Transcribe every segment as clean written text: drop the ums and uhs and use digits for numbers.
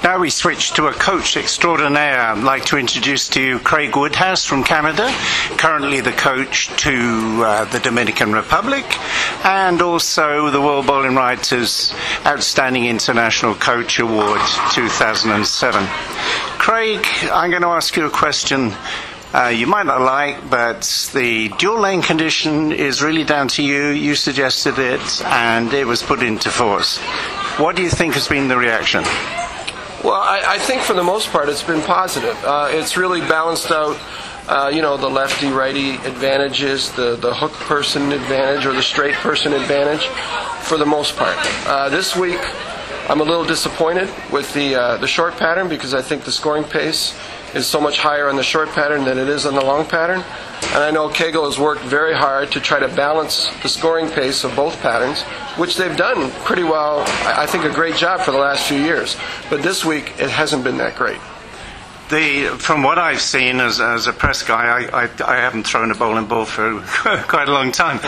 Now we switch to a coach extraordinaire. I'd like to introduce to you Craig Woodhouse from Canada, currently the coach to the Dominican Republic, and also the World Bowling Writers Outstanding International Coach Award 2007. Craig, I'm going to ask you a question you might not like, but the dual lane condition is really down to you. You suggested it, and it was put into force. What do you think has been the reaction? Well, I think for the most part it's been positive. It's really balanced out, the lefty-righty advantages, the hook person advantage or the straight person advantage for the most part. This week I'm a little disappointed with the short pattern because I think the scoring pace is so much higher on the short pattern than it is on the long pattern. And I know Kegel has worked very hard to try to balance the scoring pace of both patterns, which they've done pretty well, I think a great job for the last few years. But this week, it hasn't been that great. From what I've seen as a press guy, I haven't thrown a bowling ball for quite a long time,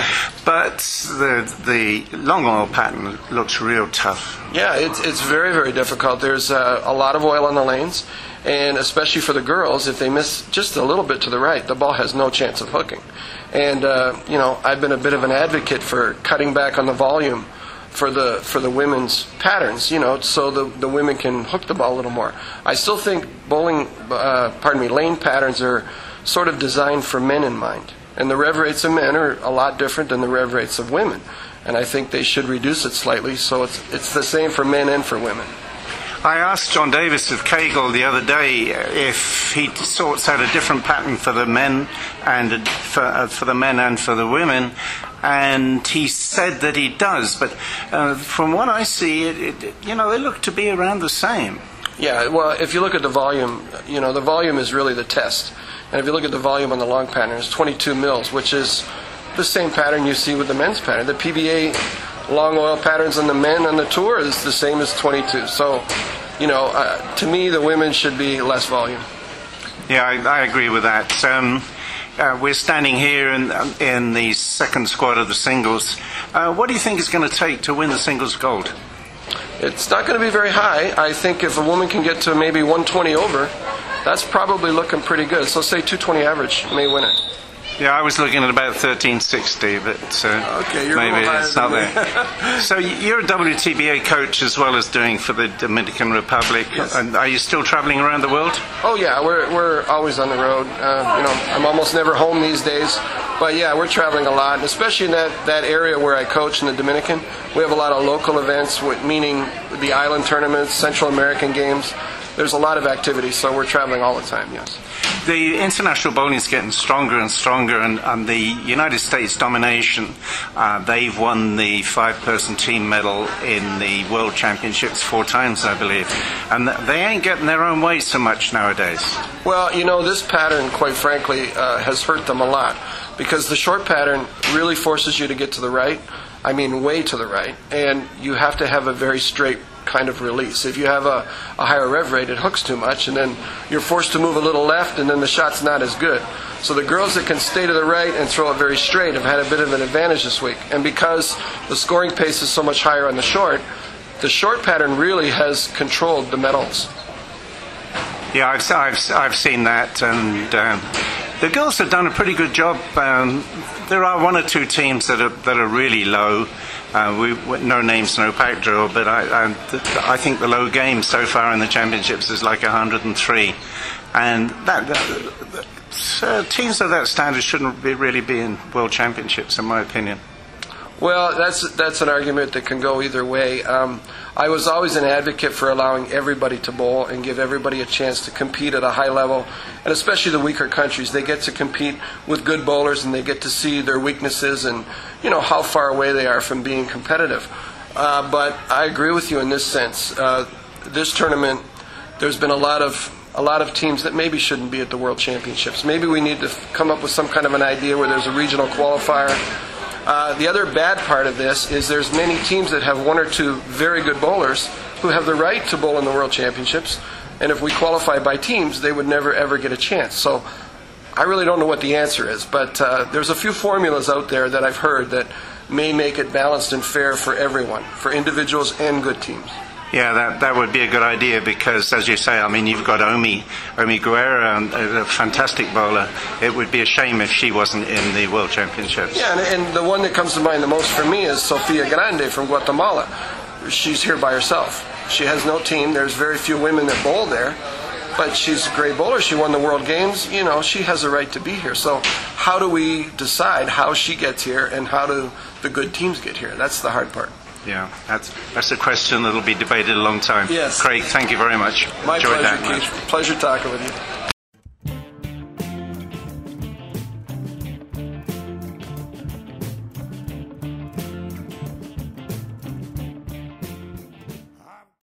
but the long oil pattern looks real tough. Yeah, it's very, very difficult. There's a lot of oil on the lanes, and especially for the girls, if they miss just a little bit to the right, the ball has no chance of hooking. And I've been a bit of an advocate for cutting back on the volume for the women's patterns, so the women can hook the ball a little more. I still think lane patterns are sort of designed for men in mind. And the rev rates of men are a lot different than the rev rates of women. And I think they should reduce it slightly so it's the same for men and for women. I asked John Davis of Kegel the other day if he sorts out a different pattern for the men and for the men and for the women, and he said that he does. But from what I see, they look to be around the same. Yeah, well, if you look at the volume, the volume is really the test. And if you look at the volume on the long pattern, it's 22 mils, which is the same pattern you see with the men's pattern. The PBA long oil patterns on the men on the tour is the same as 22. So, to me, the women should be less volume. Yeah, I agree with that. We're standing here in the second squad of the singles. What do you think it's going to take to win the singles gold? It's not going to be very high. I think if a woman can get to maybe 120 over, that's probably looking pretty good. So say 220 average may win it. Yeah, I was looking at about 1360, but okay, you're maybe it's not there. So you're a WTBA coach as well as doing for the Dominican Republic. Yes. And are you still traveling around the world? Oh yeah, we're always on the road. I'm almost never home these days, but yeah, we're traveling a lot, especially in that area where I coach in the Dominican. We have a lot of local events, meaning the island tournaments, Central American games. There's a lot of activity, so we're traveling all the time, yes. The international bowling is getting stronger and stronger, and the United States domination, they've won the 5-person team medal in the World Championships 4 times, I believe. And they ain't getting their own way so much nowadays. Well, this pattern, quite frankly, has hurt them a lot, because the short pattern really forces you to get to the right, way to the right, and you have to have a very straight kind of release. If you have a higher rev rate, it hooks too much, and then you're forced to move a little left, and then the shot's not as good. So the girls that can stay to the right and throw it very straight have had a bit of an advantage this week. And because the scoring pace is so much higher on the short pattern really has controlled the medals. Yeah, I've seen that, and the girls have done a pretty good job. There are 1 or 2 teams that are really low. No names, no pack drill, but I think the low game so far in the championships is like 103, and teams of that standard shouldn't really be in world championships, in my opinion. Well, that's an argument that can go either way. I was always an advocate for allowing everybody to bowl and give everybody a chance to compete at a high level, and especially the weaker countries. They get to compete with good bowlers, and they get to see their weaknesses and how far away they are from being competitive. But I agree with you in this sense. This tournament, there's been a lot of teams that maybe shouldn't be at the World Championships. Maybe we need to come up with some kind of an idea where there's a regional qualifier. The other bad part of this is there's many teams that have 1 or 2 very good bowlers who have the right to bowl in the World Championships, and if we qualify by teams, they would never ever get a chance. So I really don't know what the answer is, but there's a few formulas out there that I've heard that may make it balanced and fair for everyone, for individuals and good teams. Yeah, that would be a good idea because, as you say, I mean, you've got Omi Guerra, a fantastic bowler. It would be a shame if she wasn't in the World Championships. Yeah, and the one that comes to mind the most for me is Sofia Grande from Guatemala. She's here by herself. She has no team. There's very few women that bowl there, but she's a great bowler. She won the World Games. You know, she has a right to be here. So how do we decide how she gets here and how do the good teams get here? That's the hard part. Yeah, that's a question that'll be debated a long time. Yes. Craig, thank you very much. My Enjoyed pleasure, that Keith. Pleasure talking with you.